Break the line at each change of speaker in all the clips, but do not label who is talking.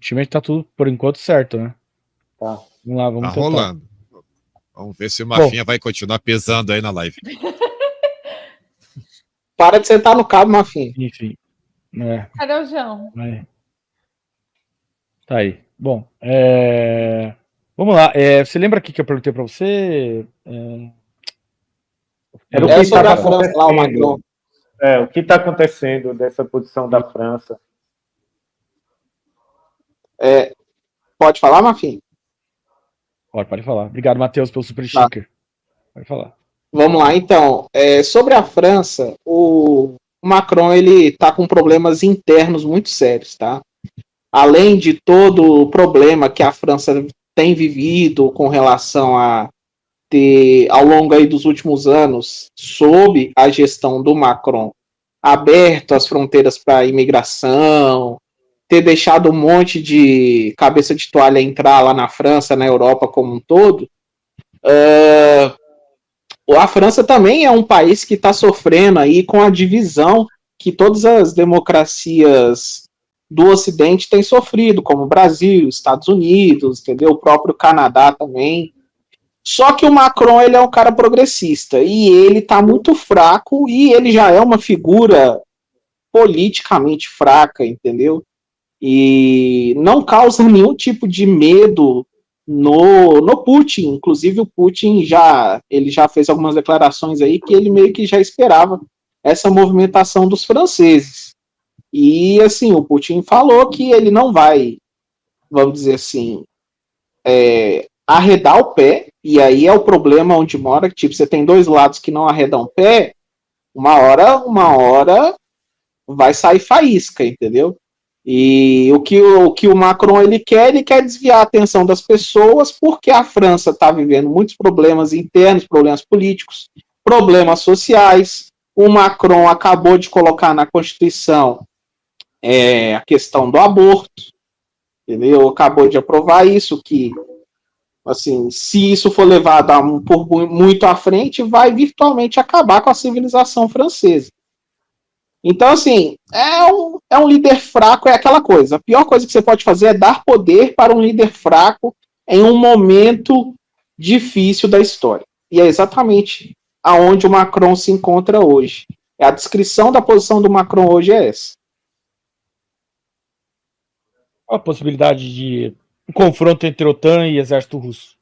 Ultimamente tá tudo, por enquanto, certo, né?
Tá.
Vamos lá, vamos
Tá
tentar.
rolando. Vamos ver se o Mafinha vai continuar pesando aí na live.
Para de sentar no cabo, Mafinha.
Enfim.
Cadê o João?
Tá aí. Bom, vamos lá. Você lembra aqui que eu perguntei pra você?
Era o que
sobre a
estava
França lá, o Macron.
O que está acontecendo dessa posição da França?
Pode falar, Mafinha?
Pode falar. Obrigado, Matheus, pelo super sticker. Pode falar.
Vamos lá, então. Sobre a França, o Macron ele está com problemas internos muito sérios, tá? Além de todo o problema que a França tem vivido com relação a ter, ao longo aí dos últimos anos, sob a gestão do Macron, aberto as fronteiras para a imigração, ter deixado um monte de cabeça de toalha entrar lá na França, na Europa como um todo, a França também é um país que está sofrendo aí com a divisão que todas as democracias do Ocidente têm sofrido, como o Brasil, Estados Unidos, entendeu? O próprio Canadá também. Só que o Macron ele é um cara progressista e ele está muito fraco e ele já é uma figura politicamente fraca, entendeu? E não causa nenhum tipo de medo no Putin. Inclusive o Putin ele já fez algumas declarações aí que ele meio que já esperava essa movimentação dos franceses. E assim, o Putin falou que ele não vai, vamos dizer assim, arredar o pé, e aí é o problema onde mora, que tipo, você tem dois lados que não arredam o pé, uma hora vai sair faísca, entendeu? E o que o Macron ele quer desviar a atenção das pessoas, porque a França está vivendo muitos problemas internos, problemas políticos, problemas sociais. O Macron acabou de colocar na Constituição a questão do aborto, entendeu? Acabou de aprovar isso, que assim, se isso for levado por muito à frente, vai virtualmente acabar com a civilização francesa. Então, assim, é um líder fraco, é aquela coisa. A pior coisa que você pode fazer é dar poder para um líder fraco em um momento difícil da história. E é exatamente aonde o Macron se encontra hoje. A descrição da posição do Macron hoje é essa.
Qual a possibilidade de um confronto entre OTAN e exército russo?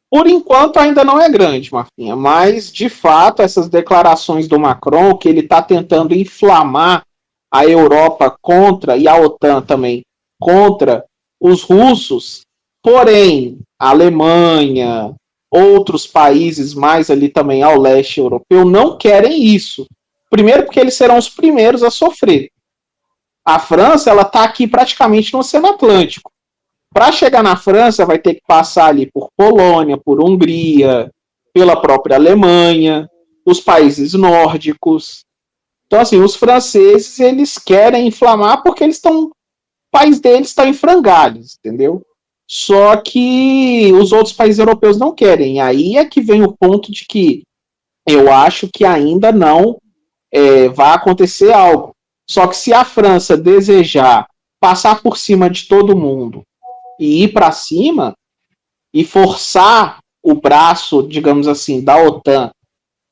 Por enquanto ainda não é grande, Marfinha, mas de fato essas declarações do Macron, que ele está tentando inflamar a Europa contra, e a OTAN também, contra os russos, porém a Alemanha, outros países mais ali também ao leste europeu não querem isso. Primeiro porque eles serão os primeiros a sofrer. A França, ela está aqui praticamente no Oceano Atlântico. Para chegar na França, vai ter que passar ali por Polônia, por Hungria, pela própria Alemanha, os países nórdicos. Então, assim, os franceses, eles querem inflamar porque o país deles está em frangalhos, entendeu? Só que os outros países europeus não querem. Aí é que vem o ponto de que eu acho que ainda não vai acontecer algo. Só que se a França desejar passar por cima de todo mundo e ir para cima e forçar o braço, digamos assim, da OTAN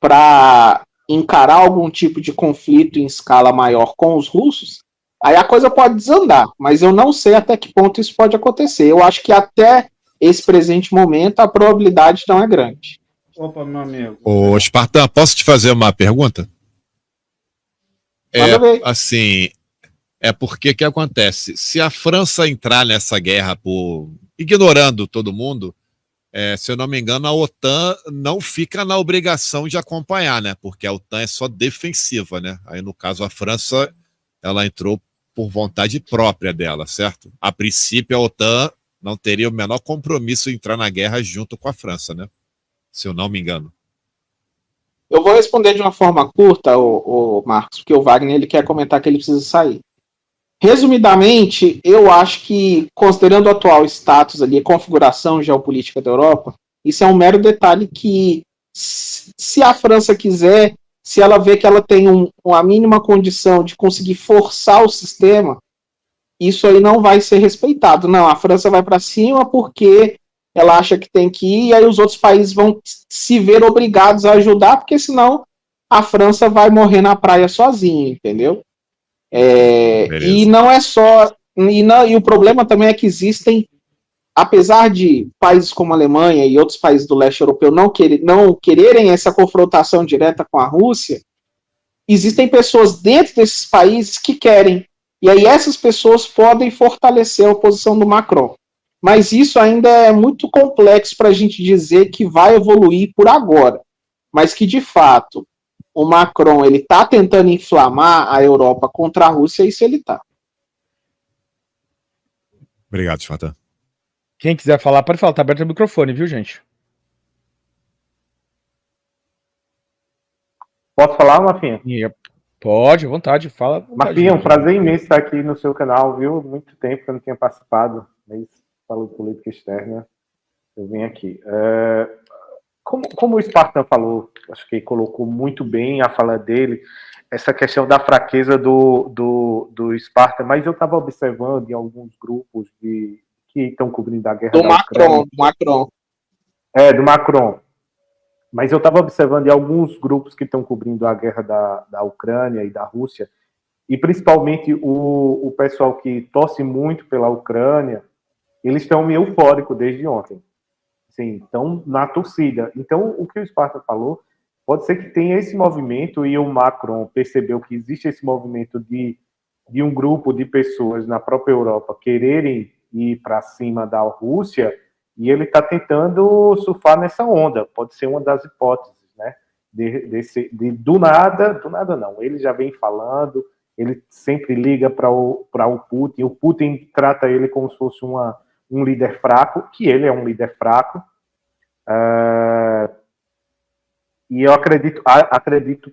para encarar algum tipo de conflito em escala maior com os russos, aí a coisa pode desandar, mas eu não sei até que ponto isso pode acontecer. Eu acho que até esse presente momento a probabilidade não é grande.
Opa, meu amigo.
Ô, Spartan, posso te fazer uma pergunta? Assim, porque que acontece? Se a França entrar nessa guerra ignorando todo mundo, se eu não me engano, a OTAN não fica na obrigação de acompanhar, né? Porque a OTAN é só defensiva, né? Aí, no caso, a França, ela entrou por vontade própria dela, certo? A princípio, a OTAN não teria o menor compromisso em entrar na guerra junto com a França, né? Se eu não me engano.
Eu vou responder de uma forma curta, o Marcos, porque o Wagner ele quer comentar que ele precisa sair. Resumidamente, eu acho que, considerando o atual status ali, a configuração geopolítica da Europa, isso é um mero detalhe que, se a França quiser, se ela vê que ela tem uma mínima condição de conseguir forçar o sistema isso aí não vai ser respeitado. Não, a França vai para cima porque ela acha que tem que ir, e aí os outros países vão se ver obrigados a ajudar, porque senão a França vai morrer na praia sozinha, entendeu? E não é só... E o problema também é que existem, apesar de países como a Alemanha e outros países do leste europeu não quererem essa confrontação direta com a Rússia, existem pessoas dentro desses países que querem. E aí essas pessoas podem fortalecer a oposição do Macron. Mas isso ainda é muito complexo para a gente dizer que vai evoluir por agora. Mas que, de fato, o Macron ele está tentando inflamar a Europa contra a Rússia, isso ele está.
Obrigado, Fatan.
Quem quiser falar, pode falar. Tá aberto o microfone, viu, gente?
Posso falar, Marfinha?
Pode, à vontade. Fala.
Marfinha, é um prazer imenso estar aqui no seu canal, viu? Muito tempo que eu não tinha participado, mas falou de política externa, eu vim aqui. Como o Spartan falou, acho que ele colocou muito bem a fala dele, essa questão da fraqueza do Spartan, mas eu estava observando em alguns grupos que estão cobrindo a guerra
do Macron.
Do Macron. Mas eu estava observando em alguns grupos que estão cobrindo a guerra da Ucrânia e da Rússia, e principalmente o pessoal que torce muito pela Ucrânia, eles estão meio eufóricos desde ontem. Sim, estão na torcida. Então, o que o Sparta falou, pode ser que tenha esse movimento, e o Macron percebeu que existe esse movimento de um grupo de pessoas na própria Europa quererem ir para cima da Rússia, e ele está tentando surfar nessa onda. Pode ser uma das hipóteses, né? Do nada não. Ele já vem falando, ele sempre liga para o Putin. O Putin trata ele como se fosse um líder fraco, que ele é um líder fraco. E eu acredito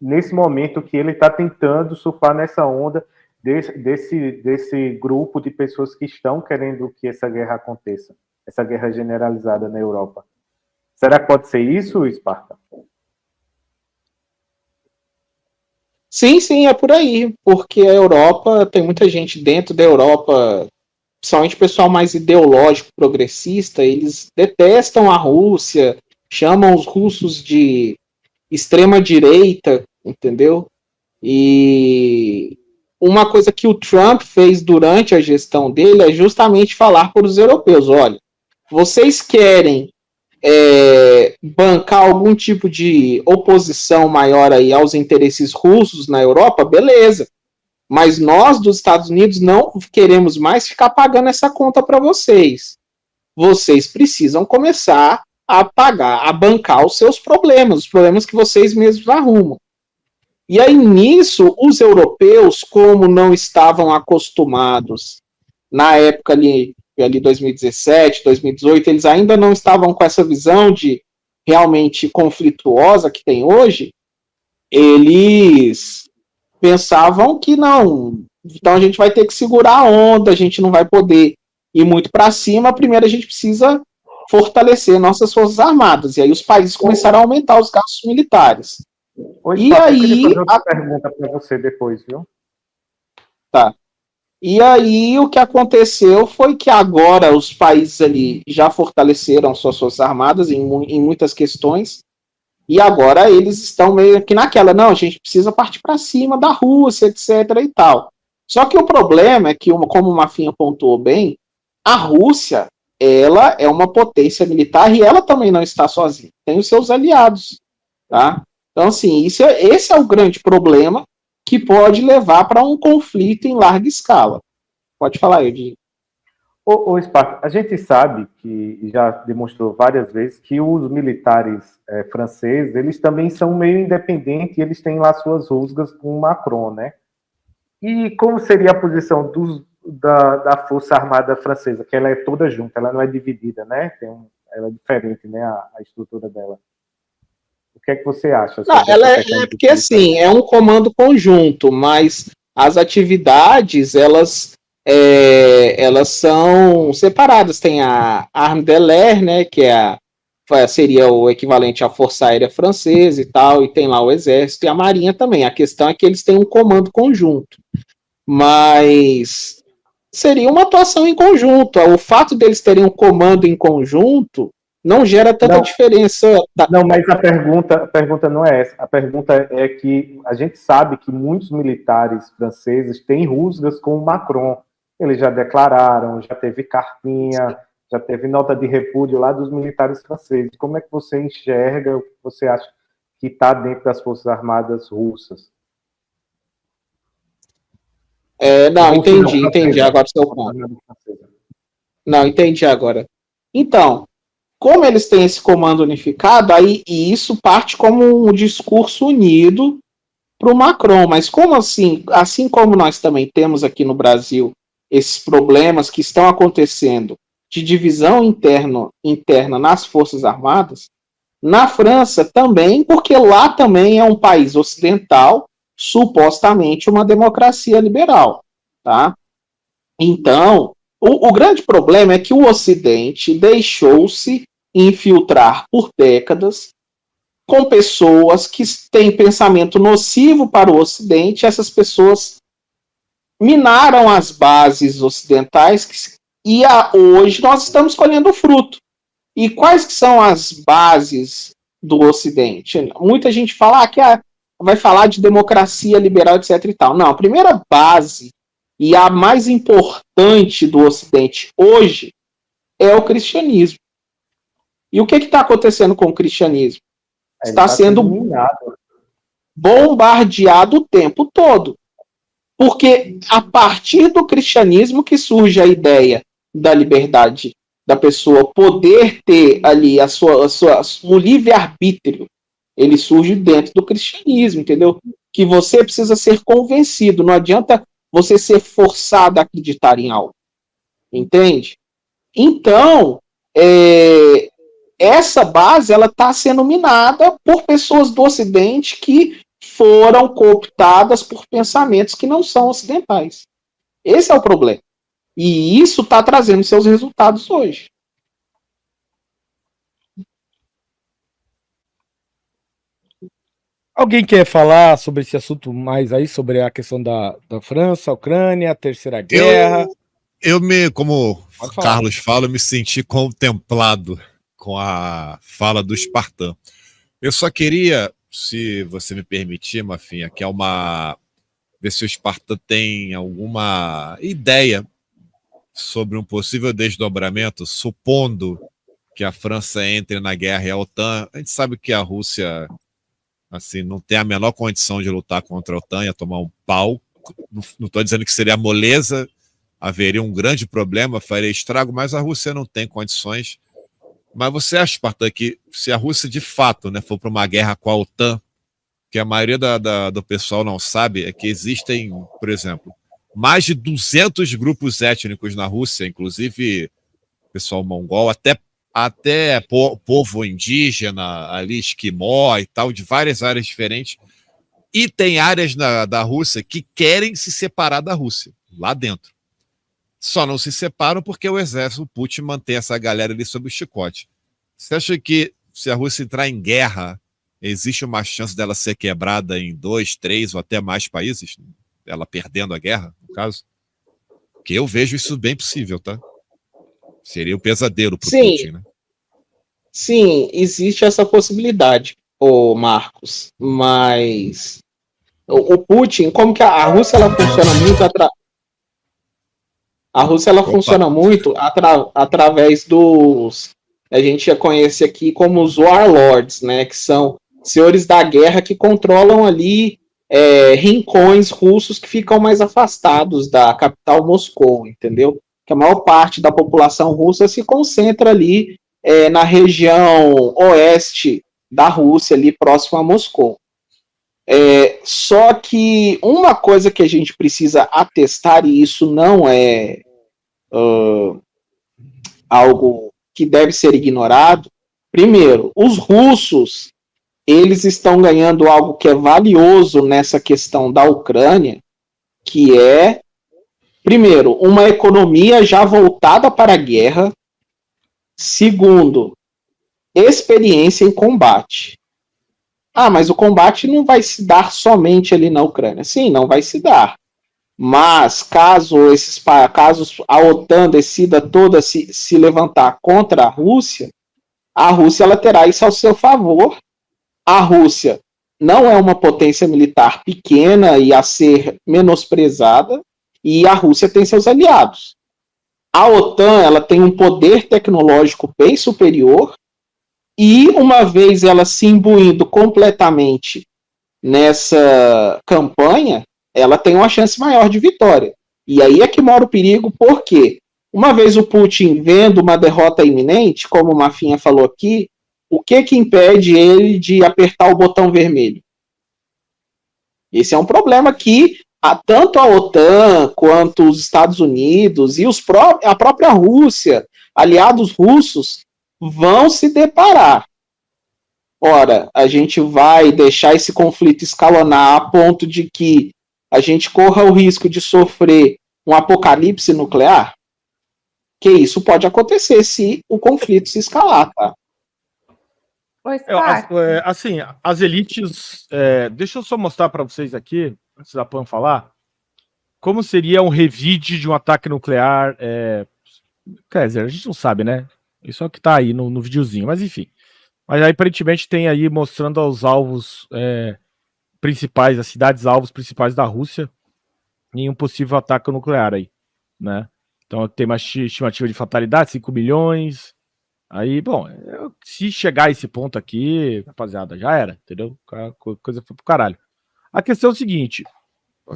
nesse momento que ele está tentando surfar nessa onda desse grupo de pessoas que estão querendo que essa guerra aconteça, essa guerra generalizada na Europa. Será que pode ser isso, Sparta?
Sim, é por aí, porque a Europa, tem muita gente dentro da Europa, principalmente pessoal mais ideológico, progressista, eles detestam a Rússia, chamam os russos de extrema-direita, entendeu? E uma coisa que o Trump fez durante a gestão dele é justamente falar para os europeus, olha, vocês querem bancar algum tipo de oposição maior aí aos interesses russos na Europa, beleza. Mas nós, dos Estados Unidos, não queremos mais ficar pagando essa conta para vocês. Vocês precisam começar a pagar, a bancar os seus problemas, os problemas que vocês mesmos arrumam. E aí, nisso, os europeus, como não estavam acostumados, na época ali 2017, 2018, eles ainda não estavam com essa visão de realmente conflituosa que tem hoje, eles pensavam que não, então a gente vai ter que segurar a onda, a gente não vai poder ir muito para cima, primeiro a gente precisa fortalecer nossas forças armadas, e aí os países começaram a aumentar os gastos militares.
E aí... Eu fazer pergunta para você depois, viu?
Tá. E aí o que aconteceu foi que agora os países ali já fortaleceram suas forças armadas em muitas questões, e agora eles estão meio que naquela, não, a gente precisa partir para cima da Rússia, etc. e tal. Só que o problema é que, como o Mafinha pontuou bem, a Rússia, ela é uma potência militar e ela também não está sozinha, tem os seus aliados, tá? Então, assim, esse é o grande problema que pode levar para um conflito em larga escala. Pode falar, Edinho.
Ô Sparta, a gente sabe que já demonstrou várias vezes que os militares franceses, eles também são meio independentes e eles têm lá suas rusgas com o Macron, né? E como seria a posição da Força Armada Francesa? Que ela é toda junta, ela não é dividida, né? Ela é diferente, né? A estrutura dela. O que é que você acha?
Não, ela é porque, assim, é um comando conjunto, mas as atividades, elas são separadas. Tem a Arme de l'Air, né, que seria o equivalente à Força Aérea Francesa e tal, e tem lá o Exército e a Marinha também. A questão é que eles têm um comando conjunto. Mas seria uma atuação em conjunto. O fato deles terem um comando em conjunto não gera tanta diferença.
Não, mas a pergunta não é essa. A pergunta é que a gente sabe que muitos militares franceses têm rusgas com o Macron. Eles já declararam, já teve cartinha, já teve nota de repúdio lá dos militares franceses. Como é que você enxerga, o que você acha que está dentro das Forças Armadas russas?
Não, entendi agora o seu ponto. Não, entendi agora. Então, como eles têm esse comando unificado, aí e isso parte como um discurso unido para o Macron. Mas como assim como nós também temos aqui no Brasil esses problemas que estão acontecendo de divisão interna nas Forças Armadas, na França também, porque lá também é um país ocidental, supostamente uma democracia liberal, tá? Então, o grande problema é que o Ocidente deixou-se infiltrar por décadas com pessoas que têm pensamento nocivo para o Ocidente. Essas pessoas minaram as bases ocidentais e hoje nós estamos colhendo o fruto. E quais que são as bases do Ocidente? Muita gente fala que vai falar de democracia liberal, etc. e tal. Não, a primeira base e a mais importante do Ocidente hoje é o cristianismo. E o que está acontecendo com o cristianismo? Está sendo bombardeado o tempo todo. Porque a partir do cristianismo que surge a ideia da liberdade da pessoa poder ter ali o livre-arbítrio. Ele surge dentro do cristianismo, entendeu? Que você precisa ser convencido, não adianta você ser forçado a acreditar em algo. Entende? Então, essa base ela está sendo minada por pessoas do Ocidente que foram cooptadas por pensamentos que não são ocidentais. Esse é o problema. E isso está trazendo seus resultados hoje.
Alguém quer falar sobre esse assunto mais aí, sobre a questão da França, Ucrânia, a Terceira Guerra?
Como o Carlos fala, eu me senti contemplado com a fala do Spartan. Eu só queria, se você me permitir, Mafinha, que ver se o Spartan tem alguma ideia sobre um possível desdobramento, supondo que a França entre na guerra e a OTAN. A gente sabe que a Rússia não tem a menor condição de lutar contra a OTAN, ia tomar um pau. Não estou dizendo que seria moleza, haveria um grande problema, faria estrago, mas a Rússia não tem condições. Mas você acha, Spartan, que se a Rússia de fato for para uma guerra com a OTAN, que a maioria do pessoal não sabe, é que existem, por exemplo, mais de 200 grupos étnicos na Rússia, inclusive pessoal mongol, até povo indígena, ali, esquimó e tal, de várias áreas diferentes. E tem áreas da Rússia que querem se separar da Rússia, lá dentro. Só não se separam porque o exército Putin mantém essa galera ali sob o chicote. Você acha que se a Rússia entrar em guerra, existe uma chance dela ser quebrada em 2, 3 ou até mais países? Ela perdendo a guerra, no caso? Porque eu vejo isso bem possível, tá? Seria um pesadelo para o Putin, né?
Sim, existe essa possibilidade, Marcos. Mas o Putin, como que a Rússia ela funciona muito a Rússia ela funciona muito através dos, a gente já conhece aqui como os warlords, né? Que são senhores da guerra que controlam ali rincões russos que ficam mais afastados da capital Moscou, entendeu? Que a maior parte da população russa se concentra ali na região oeste da Rússia, ali próximo a Moscou. Só que uma coisa que a gente precisa atestar, e isso não é algo que deve ser ignorado, primeiro, os russos eles estão ganhando algo que é valioso nessa questão da Ucrânia, que é, primeiro, uma economia já voltada para a guerra. Segundo, experiência em combate. Mas o combate não vai se dar somente ali na Ucrânia. Sim, não vai se dar. Mas caso a OTAN decida toda se levantar contra a Rússia ela terá isso ao seu favor. A Rússia não é uma potência militar pequena e a ser menosprezada, e a Rússia tem seus aliados. A OTAN ela tem um poder tecnológico bem superior, e uma vez ela se imbuindo completamente nessa campanha, ela tem uma chance maior de vitória. E aí é que mora o perigo, porque uma vez o Putin vendo uma derrota iminente, como o Mafinha falou aqui, o que impede ele de apertar o botão vermelho? Esse é um problema que tanto a OTAN quanto os Estados Unidos e a própria Rússia, aliados russos, vão se deparar. Ora, a gente vai deixar esse conflito escalonar a ponto de que a gente corra o risco de sofrer um apocalipse nuclear? Que isso pode acontecer se o conflito se escalar, tá?
Assim, as elites... deixa eu só mostrar para vocês aqui, antes da Pan falar, como seria um revide de um ataque nuclear. Quer dizer, a gente não sabe, né? Isso é o que tá aí no videozinho, mas enfim. Mas aí, aparentemente, tem aí mostrando os alvos principais, as cidades-alvos principais da Rússia em um possível ataque nuclear aí, né? Então tem uma estimativa de fatalidade, 5 milhões. Aí, bom, se chegar a esse ponto aqui, rapaziada, já era, entendeu? A coisa foi pro caralho. A questão é o seguinte...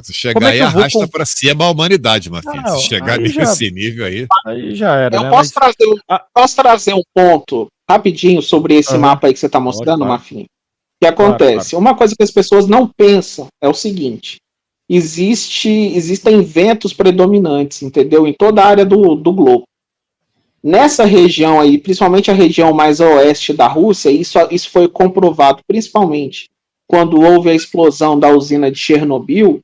Se chegar aí, arrasta pra cima a humanidade, Mafinha. Se chegar nesse nível aí...
Aí já era,
né? Posso trazer um ponto rapidinho sobre esse mapa aí que você tá mostrando, Mafinha? O que acontece? Claro. Uma coisa que as pessoas não pensam é o seguinte: existem ventos predominantes, entendeu? Em toda a área do globo. Nessa região aí, principalmente a região mais a oeste da Rússia, isso foi comprovado principalmente quando houve a explosão da usina de Chernobyl.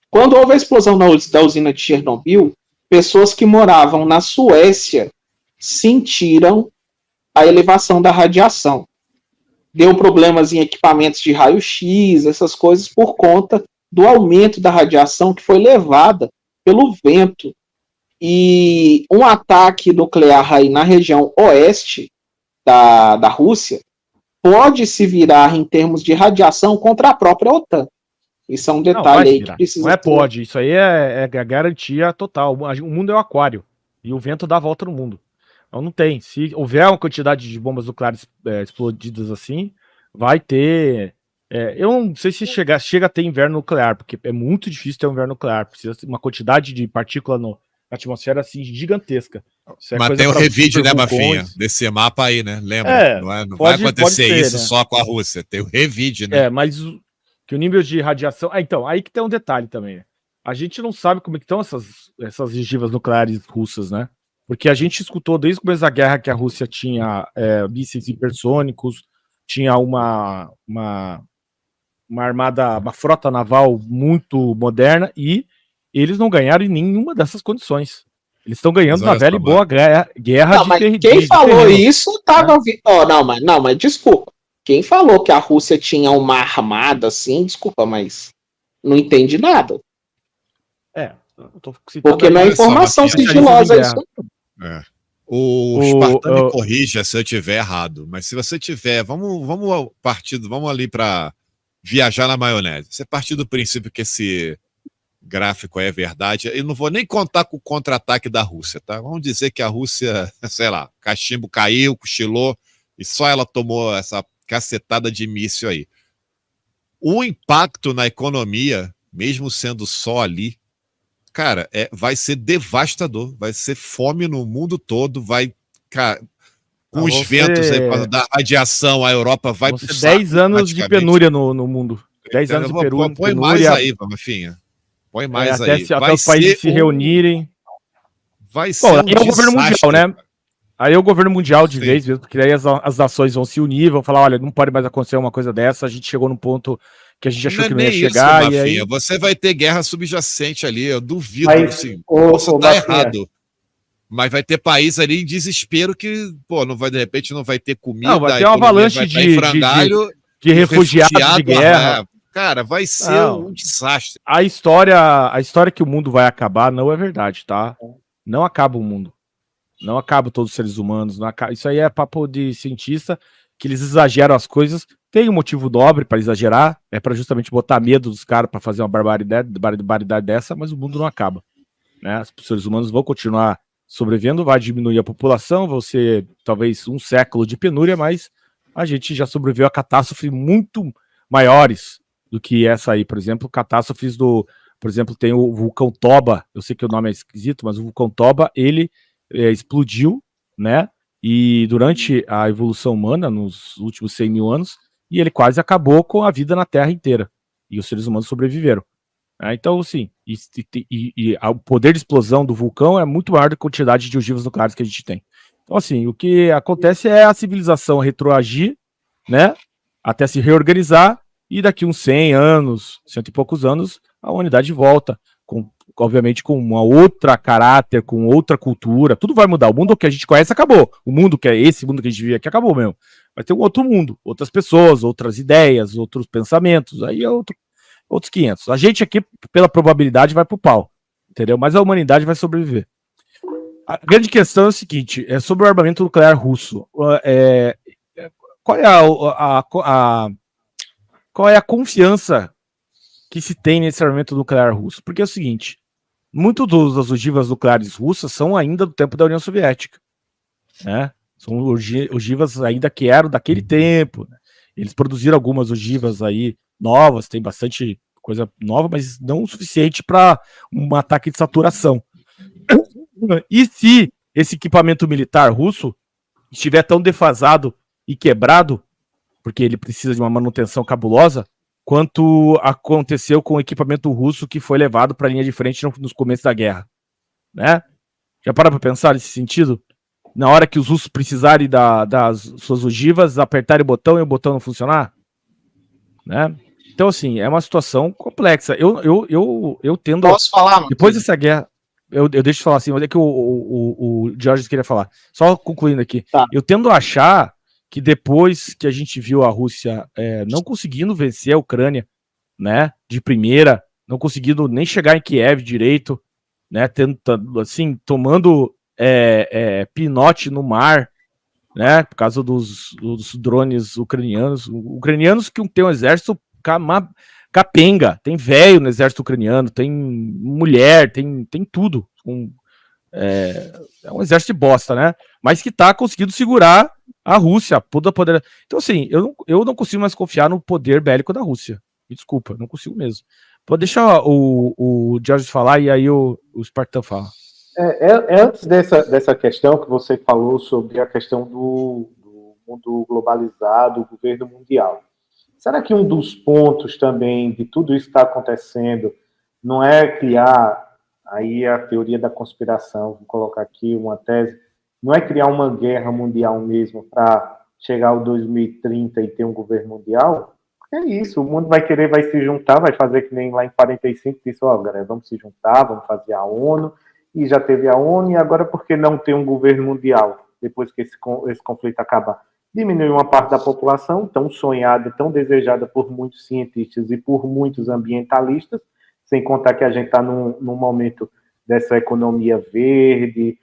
Quando houve a explosão da usina de Chernobyl, pessoas que moravam na Suécia sentiram a elevação da radiação. Deu problemas em equipamentos de raio-x, essas coisas, por conta do aumento da radiação que foi levada pelo vento. E um ataque nuclear aí na região oeste da Rússia pode se virar em termos de radiação contra a própria OTAN. Isso é um detalhe aí que precisa...
Não pode, isso aí é garantia total. O mundo é um aquário e o vento dá a volta no mundo. Então não tem. Se houver uma quantidade de bombas nucleares explodidas assim, vai ter... eu não sei se chega a ter inverno nuclear, porque é muito difícil ter um inverno nuclear. Precisa ter uma quantidade de partícula na atmosfera assim gigantesca.
Mas tem o revide, né, Mafinha? Desse mapa aí, né? Lembra? Não vai acontecer isso, né? Só com a Rússia. Tem o revide, né?
Mas que o nível de radiação... então, aí que tem um detalhe também. A gente não sabe como é que estão essas gengivas nucleares russas, né? Porque a gente escutou desde o começo da guerra que a Rússia tinha mísseis hipersônicos, tinha uma armada, uma frota naval muito moderna, e eles não ganharam em nenhuma dessas condições. Eles estão ganhando na velha e boa guerra
de quem falou isso estava... Não, mas desculpa. Quem falou que a Rússia tinha uma armada assim, desculpa, mas não entende nada.
Eu tô citando.
Porque não é informação sigilosa isso.
O Spartan me corrija se eu estiver errado, mas se você tiver, vamos ali para viajar na maionese. Você partir do princípio que esse gráfico é verdade, eu não vou nem contar com o contra-ataque da Rússia, tá? Vamos dizer que a Rússia, sei lá, cachimbo caiu, cochilou, e só ela tomou essa cacetada de míssil aí. O impacto na economia, mesmo sendo só ali, cara, vai ser devastador, vai ser fome no mundo todo, cara, com os ventos aí, da radiação, a Europa vai
pro saco. 10 anos de penúria no mundo. 10 anos de penúria.
Põe mais aí, Mafinha. Põe mais aí.
Até os países se reunirem.
Vai ser
aí é o governo mundial, né? Aí é o governo mundial de vez mesmo, porque aí as nações vão se unir, vão falar, olha, não pode mais acontecer uma coisa dessa, a gente chegou num ponto que a gente achou que não ia chegar.
Isso,
e aí...
Você vai ter guerra subjacente ali, eu duvido. Assim, posso estar errado. Mas vai ter país ali em desespero que, de repente não vai ter comida.
Não, vai ter uma avalanche de refugiados de guerra.
cara, vai ser
Não.
um desastre.
A história que o mundo vai acabar não é verdade, tá? Não acaba o mundo. Não acaba todos os seres humanos. Não acaba. Isso aí é papo de cientista, que eles exageram as coisas. Tem um motivo nobre para exagerar, é para justamente botar medo dos caras para fazer uma barbaridade dessa, mas o mundo não acaba. Né? Os seres humanos vão continuar sobrevivendo, vai diminuir a população, vão ser talvez um século de penúria, mas a gente já sobreviveu a catástrofes muito maiores do que essa aí. Por exemplo, catástrofes por exemplo, tem o vulcão Toba, eu sei que o nome é esquisito, mas o vulcão Toba, ele explodiu, né? E durante a evolução humana, nos últimos 100 mil anos, e ele quase acabou com a vida na Terra inteira. E os seres humanos sobreviveram. Então, sim, o poder de explosão do vulcão é muito maior do que a quantidade de ogivas nucleares que a gente tem. Então, assim, o que acontece é a civilização retroagir, né, até se reorganizar, e daqui uns 100 anos, 100 e poucos anos, a humanidade volta, obviamente com uma outra caráter, com outra cultura, tudo vai mudar. O mundo que a gente conhece acabou. O mundo que é esse mundo que a gente vive aqui acabou mesmo. Vai ter um outro mundo, outras pessoas, outras ideias, outros pensamentos, aí é outros 500. A gente aqui, pela probabilidade, vai pro pau, entendeu? Mas a humanidade vai sobreviver. A grande questão é o seguinte, é sobre o armamento nuclear russo. Qual é a confiança que se tem nesse armamento nuclear russo? Porque é o seguinte, muitas das ogivas nucleares russas são ainda do tempo da União Soviética, né? São ogivas ainda que eram daquele tempo, né? Eles produziram algumas ogivas aí novas, tem bastante coisa nova, mas não o suficiente para um ataque de saturação. E se esse equipamento militar russo estiver tão defasado e quebrado, porque ele precisa de uma manutenção cabulosa, quanto aconteceu com o equipamento russo que foi levado para a linha de frente nos começos da guerra, né? Já para pensar nesse sentido? Na hora que os russos precisarem das suas ogivas, apertarem o botão e o botão não funcionar, né? Então, assim, é uma situação complexa. Eu tendo...
Posso falar?
Depois dessa guerra... Eu deixo de falar assim, mas é que o Jorge queria falar. Só concluindo aqui.
Tá.
Eu tendo a achar que depois que a gente viu a Rússia não conseguindo vencer a Ucrânia, né, de primeira, não conseguindo nem chegar em Kiev direito, né, tentando, assim, tomando pinote no mar, né, por causa dos drones ucranianos que tem um exército capenga, tem velho no exército ucraniano, tem mulher, tem tudo, é um exército de bosta, né, mas que tá conseguindo segurar a Rússia, toda poder. Então, assim, eu não consigo mais confiar no poder bélico da Rússia, me desculpa, não consigo mesmo. Pode deixar o George falar e aí o Spartan fala.
Antes dessa questão que você falou sobre a questão do mundo globalizado, o governo mundial. Será que um dos pontos também de tudo isso que está acontecendo não é criar aí a teoria da conspiração, vou colocar aqui uma tese, não é criar uma guerra mundial mesmo para chegar ao 2030 e ter um governo mundial? É isso, o mundo vai se juntar, vai fazer que nem lá em 45, disse, galera, vamos se juntar, vamos fazer a ONU, e já teve a ONU, e agora por que não ter um governo mundial, depois que esse conflito acabar? Diminuir uma parte da população, tão sonhada, tão desejada por muitos cientistas e por muitos ambientalistas, sem contar que a gente está num momento dessa economia verde,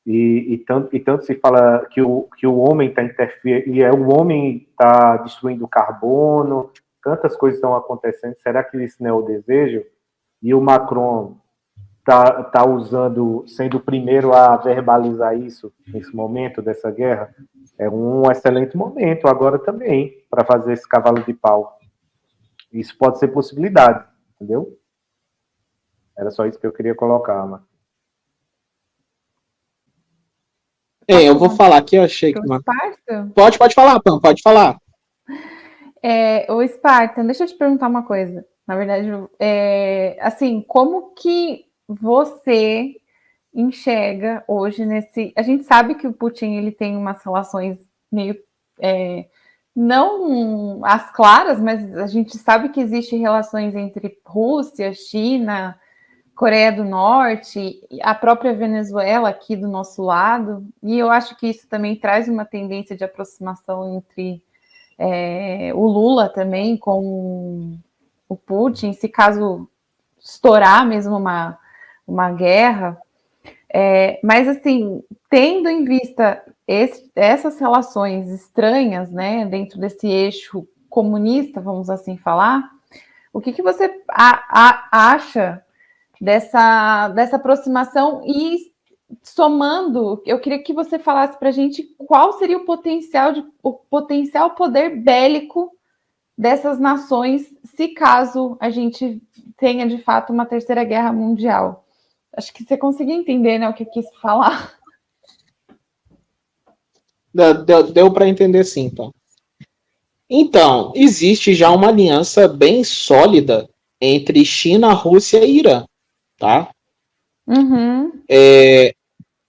e tanto se fala que o homem está interferindo, e o homem está destruindo o carbono, tantas coisas estão acontecendo, será que isso não é o desejo? E o Macron está usando, sendo o primeiro a verbalizar isso nesse momento dessa guerra, é um excelente momento agora também para fazer esse cavalo de pau. Isso pode ser possibilidade, entendeu? Era só isso que eu queria colocar, mano.
Eu vou falar aqui, eu achei que... Pode falar, Pam, pode falar.
Ô, Spartan, deixa eu te perguntar uma coisa. Na verdade, assim, como que você enxerga hoje nesse... A gente sabe que o Putin ele tem umas relações meio... não as claras, mas a gente sabe que existem relações entre Rússia, China, Coreia do Norte, a própria Venezuela aqui do nosso lado, e eu acho que isso também traz uma tendência de aproximação entre o Lula também com o Putin, se caso estourar mesmo uma guerra. Mas, assim, tendo em vista essas relações estranhas, né, dentro desse eixo comunista, vamos assim falar, o que você acha dessa aproximação? E somando, eu queria que você falasse para a gente qual seria o potencial poder bélico dessas nações, se caso a gente tenha de fato uma terceira guerra mundial. Acho que você conseguiu entender, né, o que eu quis falar.
Deu para entender sim, então. Então, existe já uma aliança bem sólida entre China, Rússia e Irã, tá?
Uhum.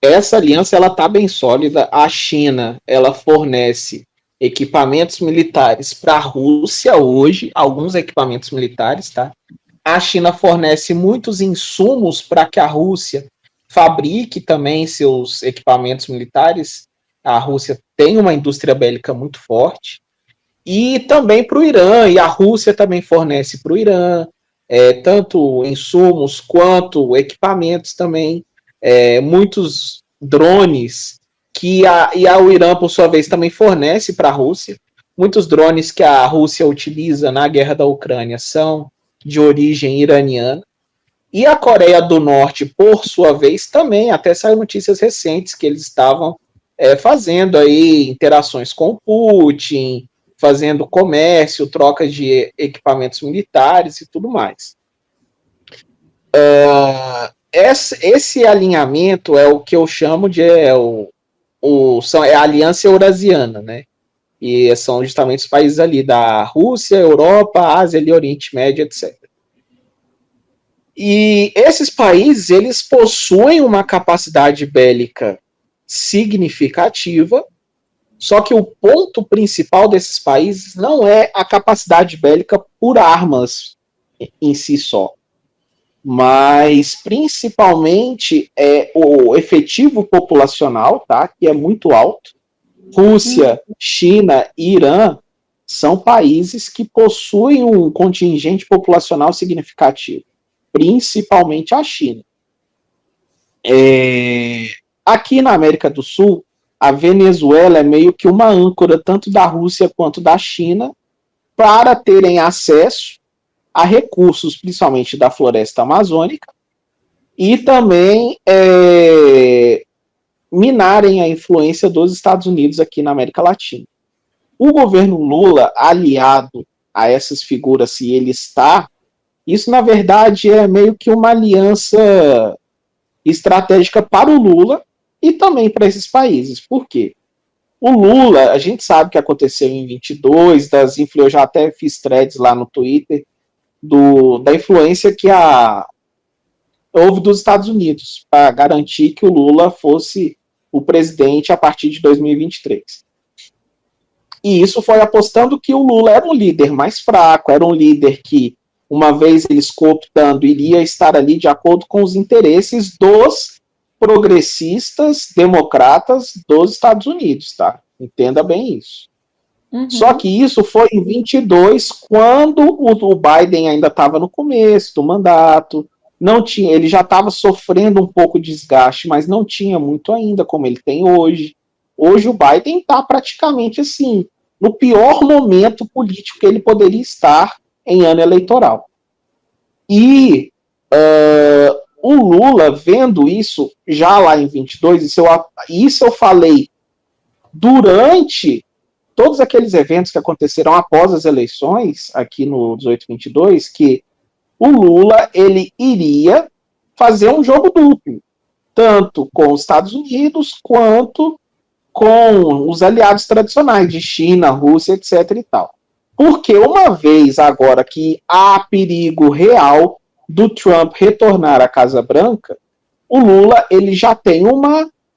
Essa aliança ela tá bem sólida. A China ela fornece equipamentos militares para a Rússia hoje, alguns equipamentos militares, tá? A China fornece muitos insumos para que a Rússia fabrique também seus equipamentos militares. A Rússia tem uma indústria bélica muito forte. E também para o Irã, e a Rússia também fornece para o Irã, tanto insumos quanto equipamentos também, muitos drones que o Irã, por sua vez, também fornece para a Rússia. Muitos drones que a Rússia utiliza na guerra da Ucrânia são de origem iraniana. E a Coreia do Norte, por sua vez, também, até saiu notícias recentes que eles estavam fazendo aí interações com o Putin, fazendo comércio, troca de equipamentos militares e tudo mais. Esse alinhamento é o que eu chamo de a Aliança Eurasiana, né? E são justamente os países ali da Rússia, Europa, Ásia, ali, Oriente Médio, etc. E esses países, eles possuem uma capacidade bélica significativa, só que o ponto principal desses países não é a capacidade bélica por armas em si só, mas principalmente o efetivo populacional, tá? Que é muito alto. Rússia, China e Irã são países que possuem um contingente populacional significativo, principalmente a China. Aqui na América do Sul, a Venezuela é meio que uma âncora tanto da Rússia quanto da China para terem acesso a recursos, principalmente da floresta amazônica, e também minarem a influência dos Estados Unidos aqui na América Latina. O governo Lula, aliado a essas figuras, se ele está, isso na verdade é meio que uma aliança estratégica para o Lula e também para esses países. Por quê? O Lula, a gente sabe o que aconteceu em 22, eu já até fiz threads lá no Twitter, da influência que houve dos Estados Unidos para garantir que o Lula fosse o presidente a partir de 2023. E isso foi apostando que o Lula era um líder mais fraco, era um líder que, uma vez eles cooptando, iria estar ali de acordo com os interesses dos progressistas democratas dos Estados Unidos, tá? Entenda bem isso. Uhum. Só que isso foi em 22, quando o Biden ainda estava no começo do mandato, ele já estava sofrendo um pouco de desgaste, mas não tinha muito ainda, como ele tem hoje. Hoje o Biden está praticamente assim, no pior momento político que ele poderia estar em ano eleitoral. E o Lula, vendo isso, já lá em 22, isso eu falei durante todos aqueles eventos que aconteceram após as eleições, aqui no 1822, que o Lula ele iria fazer um jogo duplo, tanto com os Estados Unidos quanto com os aliados tradicionais de China, Rússia, etc. e tal. Porque uma vez agora que há perigo real do Trump retornar à Casa Branca, o Lula ele já tem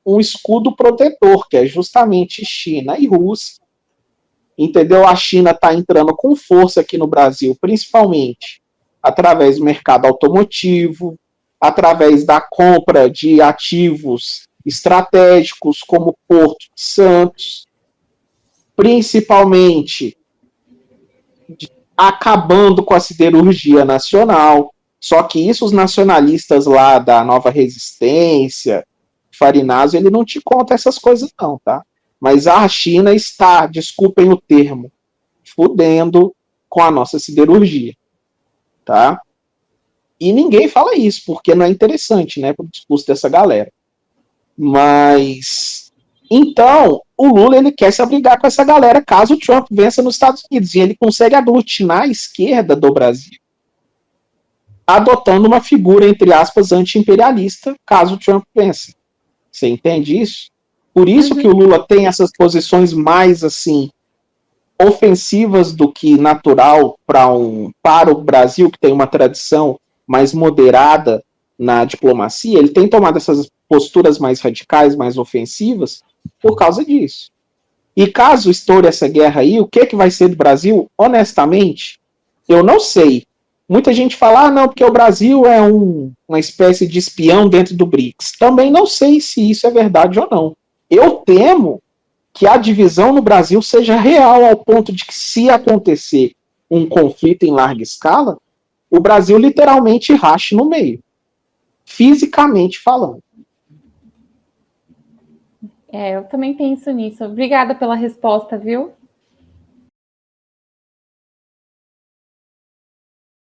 um escudo protetor, que é justamente China e Rússia. Entendeu? A China está entrando com força aqui no Brasil, principalmente através do mercado automotivo, através da compra de ativos estratégicos como Porto de Santos, principalmente acabando com a siderurgia nacional. Só que isso os nacionalistas lá da Nova Resistência, Farinazo, ele não te conta essas coisas não, tá? Mas a China está, desculpem o termo, fudendo com a nossa siderurgia, tá? E ninguém fala isso, porque não é interessante, né, pro discurso dessa galera. Mas, então, o Lula, ele quer se abrigar com essa galera caso o Trump vença nos Estados Unidos, e ele consegue aglutinar a esquerda do Brasil, adotando uma figura, entre aspas, anti-imperialista, caso o Trump vença. Você entende isso? Por isso que o Lula tem essas posições mais, assim, ofensivas do que natural para o Brasil, que tem uma tradição mais moderada na diplomacia. Ele tem tomado essas posturas mais radicais, mais ofensivas, por causa disso. E caso estoure essa guerra aí, o que vai ser do Brasil? Honestamente, eu não sei. Muita gente fala, não, porque o Brasil é uma espécie de espião dentro do BRICS. Também não sei se isso é verdade ou não. Eu temo que a divisão no Brasil seja real, ao ponto de que, se acontecer um conflito em larga escala, o Brasil literalmente rache no meio, fisicamente falando.
Eu também penso nisso. Obrigada pela resposta, viu?